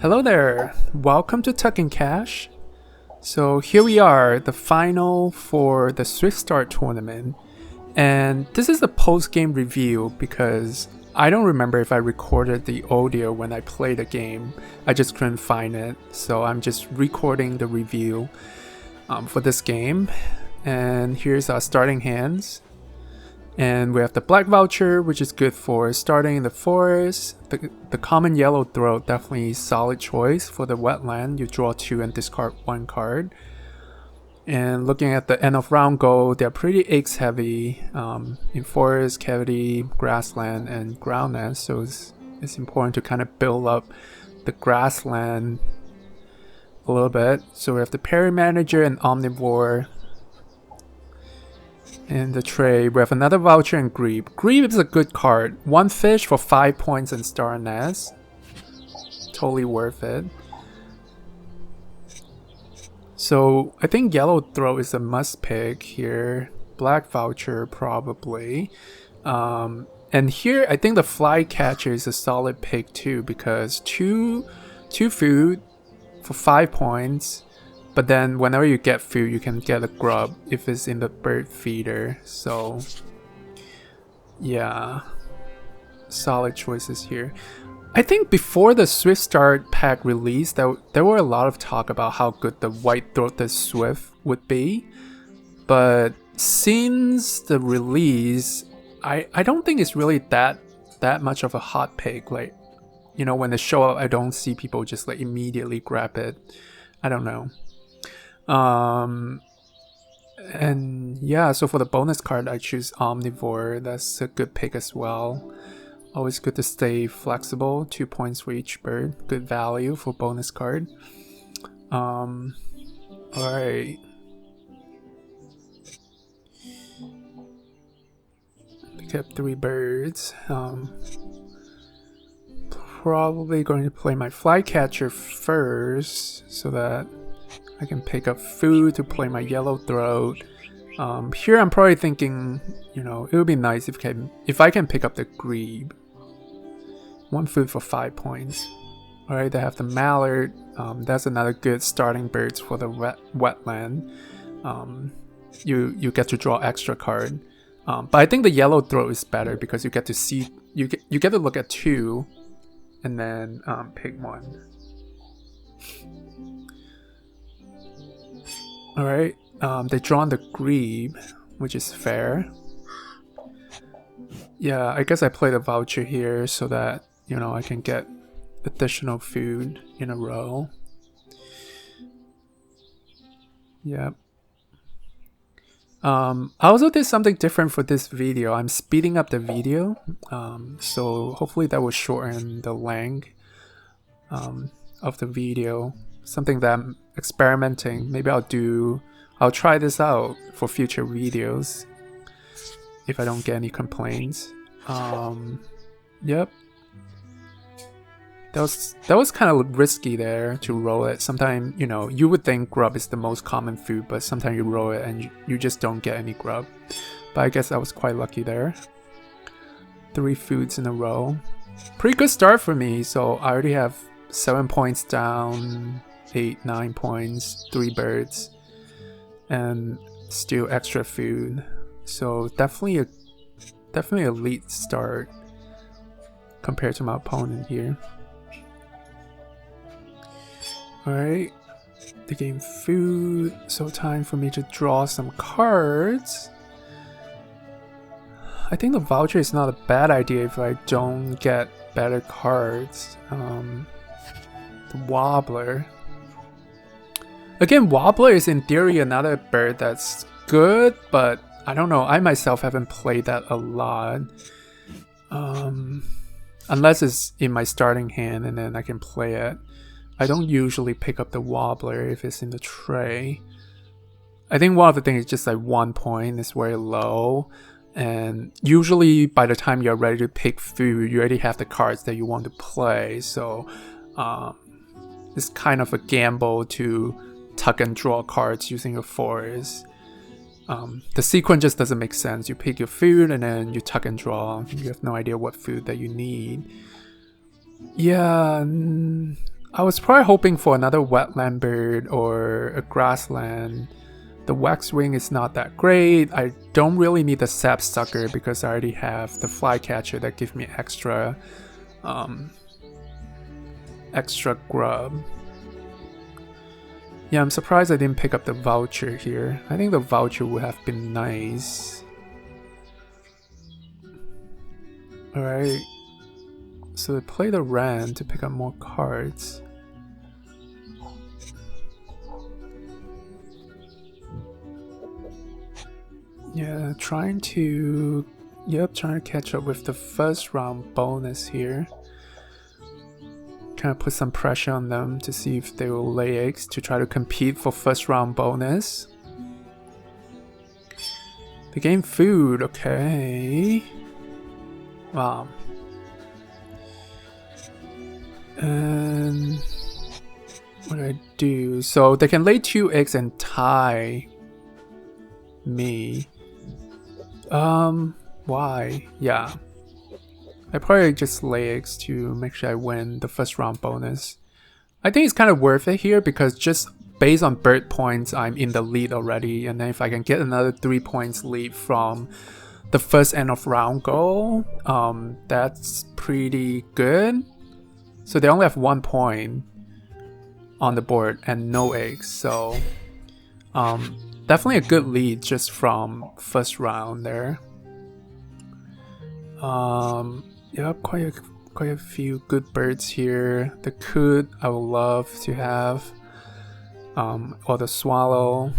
Hello there, welcome to Tuck and Cash. So here we are, the final for the Swift Start tournament. And this is a post-game review because I don't remember if I recorded the audio when I played the game. I just couldn't find it, so I'm just recording the review for this game. And here's our starting hands. And we have the black voucher, which is good for starting in the forest. The common yellow throat, definitely solid choice for the wetland. You draw 2 and discard 1 card. And looking at the end of round goal, they're pretty aches heavy in forest, cavity, grassland, and groundland. So it's important to kind of build up the grassland a little bit. So we have the Parry Manager and Omnivore. In the tray, we have another voucher and Grebe. Grebe is a good card. 1 fish for 5 points and Star Nest. Totally worth it. So I think Yellow Throat is a must pick here. Black voucher probably. And here I think the Flycatcher is a solid pick too because two food for 5 points. But then whenever you get food, you can get a grub if it's in the bird feeder. So yeah, solid choices here. I think before the Swift Start pack release, there were a lot of talk about how good the white-throated Swift would be. But since the release, I don't think it's really that much of a hot pick. Like, you know, when they show up, I don't see people just like immediately grab it. I don't know. And yeah, so for the bonus card, I choose Omnivore. That's a good pick as well. Always good to stay flexible. 2 points for each bird. Good value for bonus card. Alright. Pick up 3 birds. Probably going to play my Flycatcher first so that I can pick up food to play my Yellow Throat. Here I'm probably thinking, you know, it would be nice if I can pick up the Grebe. 1 food for 5 points. Alright, they have the Mallard. That's another good starting birds for the wetland. You get to draw extra card. But I think the Yellow Throat is better because you get to see you get to look at 2 and then pick 1. Alright, they drawn the Grebe, which is fair. Yeah, I guess I played a voucher here so that, you know, I can get additional food in a row. Yep. I also did something different for this video. I'm speeding up the video, so hopefully that will shorten the length of the video. Something that I'm experimenting. Maybe I'll try this out for future videos if I don't get any complaints. Yep. That was kind of risky there to roll it. Sometimes, you know, you would think grub is the most common food, but sometimes you roll it and you just don't get any grub. But I guess I was quite lucky there. 3 foods in a row. Pretty good start for me, so I already have 7 points down, 8, 9 points, 3 birds, and still extra food. So definitely a lead start compared to my opponent here. Alright, they gave food, so time for me to draw some cards. I think the voucher is not a bad idea if I don't get better cards. The Wobbler. Again, Wobbler is in theory another bird that's good, but I don't know. I myself haven't played that a lot. Unless it's in my starting hand and then I can play it. I don't usually pick up the Wobbler if it's in the tray. I think one of the things is just like 1 point is very low. And usually by the time you're ready to pick food, you already have the cards that you want to play. So it's kind of a gamble to tuck and draw cards using a forest. The sequence just doesn't make sense. You pick your food and then you tuck and draw. You have no idea what food that you need. Yeah, I was probably hoping for another wetland bird or a grassland. The waxwing is not that great. I don't really need the sapsucker because I already have the flycatcher that gives me extra grub. Yeah, I'm surprised I didn't pick up the voucher here. I think the voucher would have been nice. Alright. So they play the Ran to pick up more cards. Yeah, trying to catch up with the first round bonus here. Kind of put some pressure on them to see if they will lay eggs to try to compete for first round bonus. They gain food, okay. Wow. And what do I do? So they can lay 2 eggs and tie me. Why? Yeah. I probably just lay eggs to make sure I win the first round bonus. I think it's kind of worth it here because just based on bird points, I'm in the lead already. And then if I can get another 3 points lead from the first end of round goal, that's pretty good. So they only have 1 point on the board and no eggs. So definitely a good lead just from first round there. Yeah, quite a few good birds here. The coot I would love to have, or the swallow.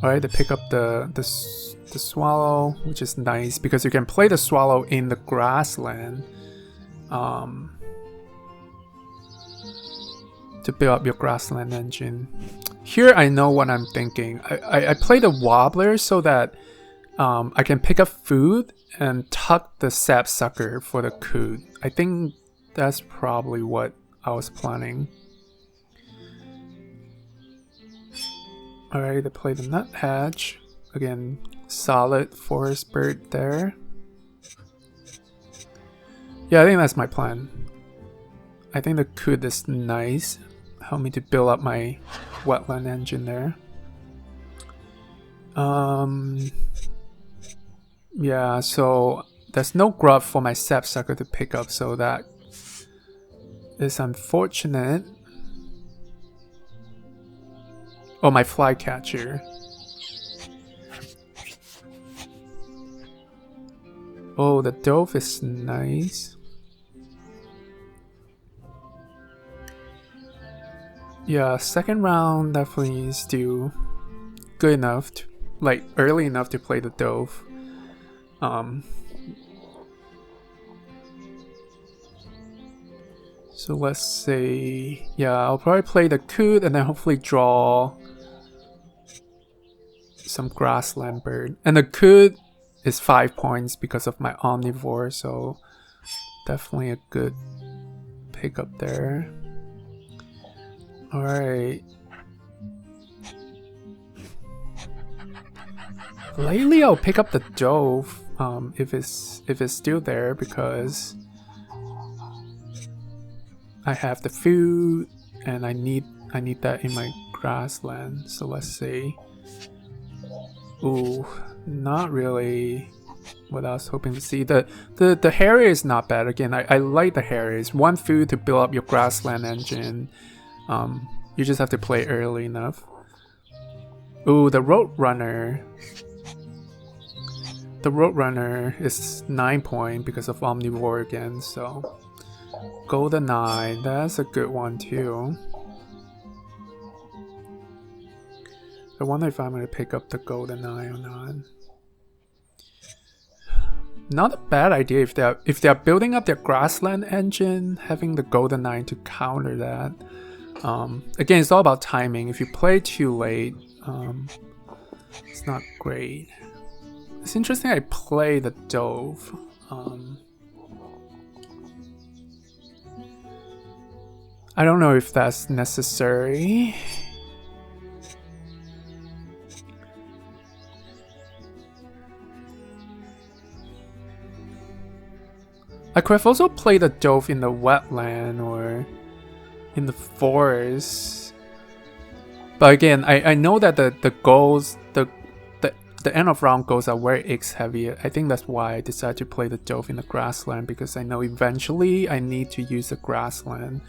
Alright, they pick up the swallow, which is nice because you can play the swallow in the grassland to build up your grassland engine. Here I know what I'm thinking. I play the wobbler so that I can pick up food and tuck the sapsucker for the coot. I think that's probably what I was planning. Alright, they play the nuthatch. Again, solid forest bird there. Yeah, I think that's my plan. I think the coot is nice. Help me to build up my wetland engine there. Yeah, so there's no grub for my sapsucker to pick up, so that is unfortunate. Oh, my flycatcher. Oh, the dove is nice. Yeah, second round definitely is still good enough to, like, early enough to play the dove. So let's say, yeah, I'll probably play the coot and then hopefully draw some grassland bird. And the coot is 5 points because of my omnivore, so definitely a good pickup there. Alright. Lately I'll pick up the dove if it's still there because I have the food and I need that in my grassland. So let's see. Ooh, not really what I was hoping to see. The Harrier is not bad. Again, I like the Harrier. It's 1 food to build up your grassland engine. You just have to play early enough. Ooh, the Roadrunner. The Roadrunner is 9 point because of Omnivore again, so GoldenEye, that's a good one too. I wonder if I'm going to pick up the GoldenEye or not. Not a bad idea if they're building up their grassland engine, having the GoldenEye to counter that. Again, it's all about timing. If you play too late, it's not great. It's interesting I play the dove. I don't know if that's necessary. I could have also played a dove in the wetland or in the forest. But again, I know that the goals, the end of round goals are very X heavy. I think that's why I decided to play the dove in the grassland, because I know eventually I need to use the grassland.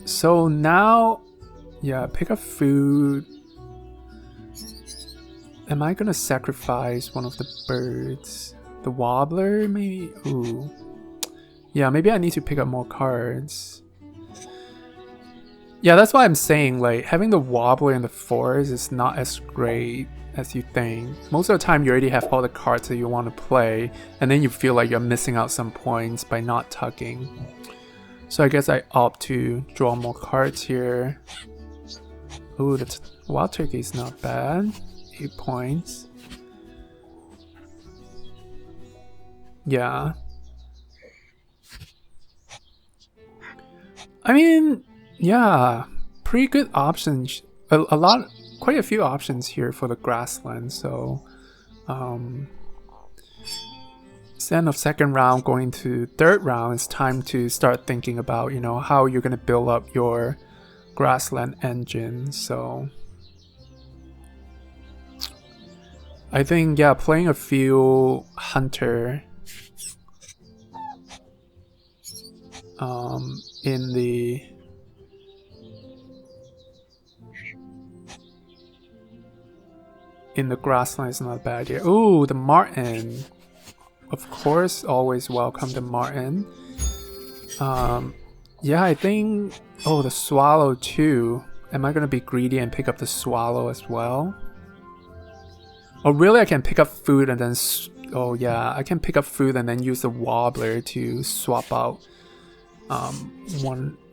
So now, yeah, pick up food. Am I gonna sacrifice one of the birds? The wobbler, maybe? Ooh. Yeah, maybe I need to pick up more cards. Yeah, that's why I'm saying, like, having the wobbler in the forest is not as great as you think. Most of the time you already have all the cards that you want to play, and then you feel like you're missing out some points by not tucking. So I guess I opt to draw more cards here. Ooh, the wild turkey is not bad. 8 points. Yeah. I mean, yeah, pretty good options. Quite a few options here for the grassland. So, it's end of second round, going to third round. It's time to start thinking about, you know, how you're gonna build up your grassland engine. So, I think, yeah, playing a few hunter in the grassland is not a bad idea. Ooh, the marten. Of course, always welcome the marten. Yeah, I think... Oh, the swallow too. Am I gonna be greedy and pick up the swallow as well? Oh, really? I can pick up food and then... Oh, yeah, I can pick up food and then use the wobbler to swap out...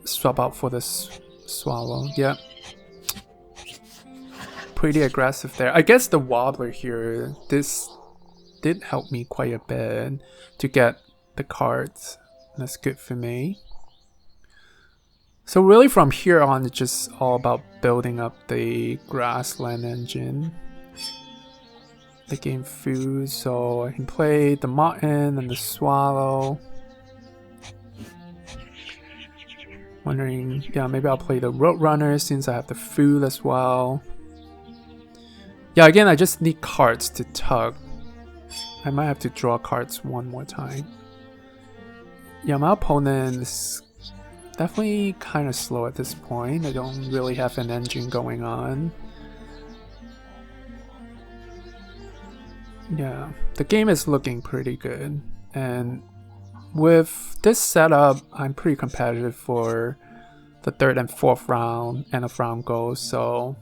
swap out for the swallow. Yeah. Pretty aggressive there. I guess the wobbler here, this did help me quite a bit to get the cards. That's good for me. So really from here on, it's just all about building up the grassland engine. The game food, so I can play the marten and the swallow. Wondering, yeah, maybe I'll play the roadrunner since I have the food as well. Yeah, again, I just need cards to tug. I might have to draw cards one more time. Yeah, my opponent is definitely kind of slow at this point. I don't really have an engine going on. Yeah, the game is looking pretty good. And with this setup, I'm pretty competitive for the third and fourth round, end of round goals, so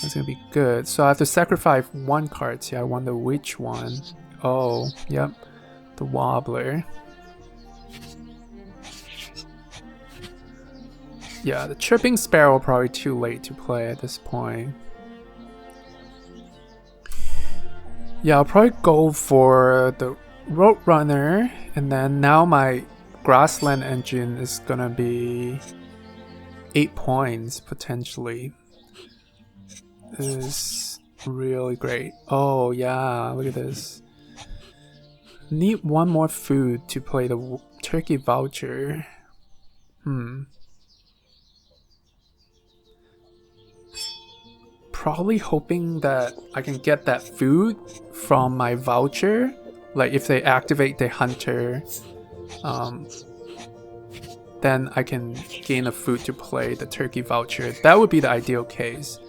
that's gonna be good. So I have to sacrifice one card here. I wonder which one. Oh, yep, the wobbler. Yeah, the chirping sparrow probably too late to play at this point. Yeah, I'll probably go for the roadrunner, and then now my grassland engine is gonna be 8 points potentially. Is really great. Oh yeah, look at this. Need one more food to play the turkey voucher. Probably hoping that I can get that food from my voucher. Like if they activate the hunter, then I can gain a food to play the turkey voucher. That would be the ideal case.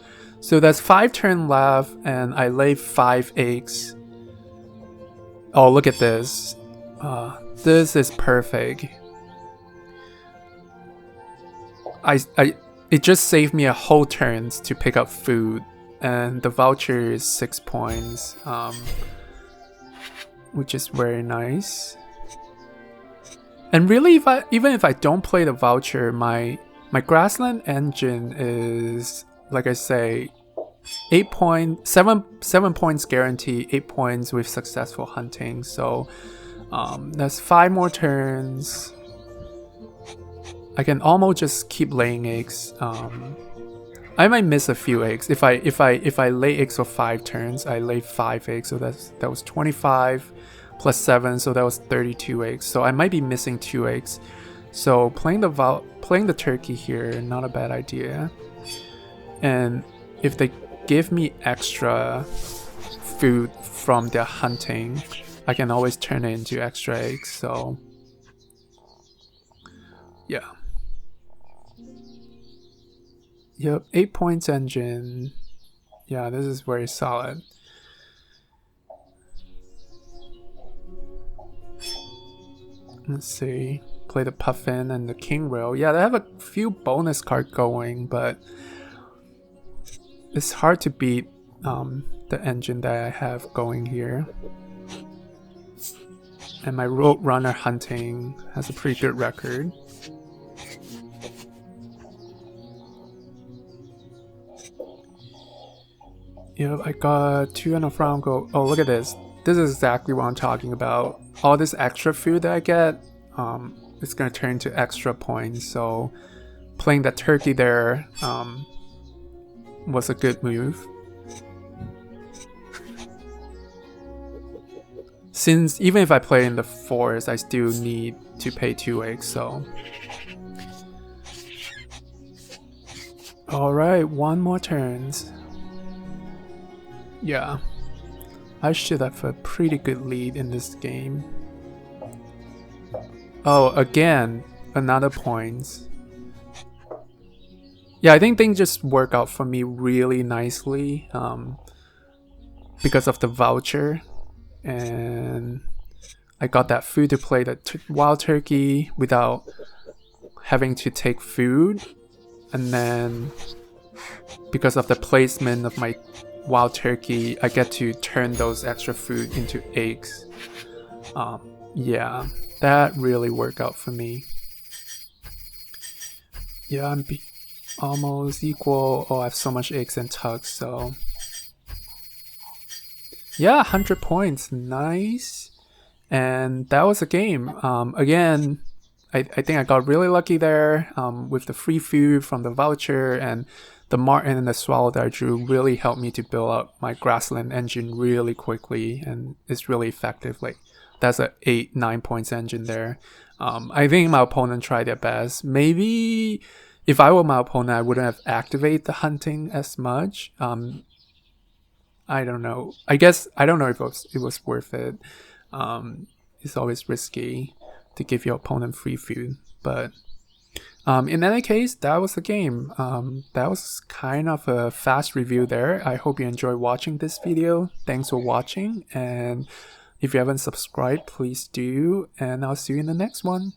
So that's 5 turns left, and I lay 5 eggs. Oh, look at this. This is perfect. It just saved me a whole turn to pick up food, and the voucher is 6 points, which is very nice. And really, even if I don't play the voucher, my grassland engine is, like I say, 7 points guarantee, 8 points with successful hunting. So that's 5 more turns. I can almost just keep laying eggs. I might miss a few eggs. If I lay eggs for 5 turns, I lay 5 eggs. So that was 25 plus 7, so that was 32 eggs. So I might be missing 2 eggs. So playing the turkey here, not a bad idea. And if they give me extra food from their hunting, I can always turn it into extra eggs. So yeah. Yep, 8 points engine. Yeah, this is very solid. Let's see. Play the puffin and the king rail. Yeah, they have a few bonus cards going, but it's hard to beat the engine that I have going here. And my road runner hunting has a pretty good record. Yep, I got 2 and a round go. Oh, look at this. This is exactly what I'm talking about. All this extra food that I get, it's gonna turn into extra points. So playing that turkey there was a good move. Since even if I play in the forest, I still need to pay 2 eggs, so. Alright, 1 more turns. Yeah, I should have a pretty good lead in this game. Oh, again, another points. Yeah, I think things just work out for me really nicely because of the voucher. And I got that food to play the wild turkey without having to take food. And then because of the placement of my wild turkey, I get to turn those extra food into eggs. Yeah, that really worked out for me. Yeah, I'm almost equal. Oh, I have so much eggs and tugs, so yeah, 100 points, nice. And that was a game. Again, I think I got really lucky there with the free food from the voucher, and the marten and the swallow that I drew really helped me to build up my grassland engine really quickly, and it's really effective. Like that's a 8-9 points engine there. I think my opponent tried their best. Maybe if I were my opponent, I wouldn't have activated the hunting as much. I don't know. I guess I don't know if it was worth it. It's always risky to give your opponent free food, but in any case, that was the game. That was kind of a fast review there. I hope you enjoyed watching this video. Thanks for watching, and if you haven't subscribed, please do, and I'll see you in the next one.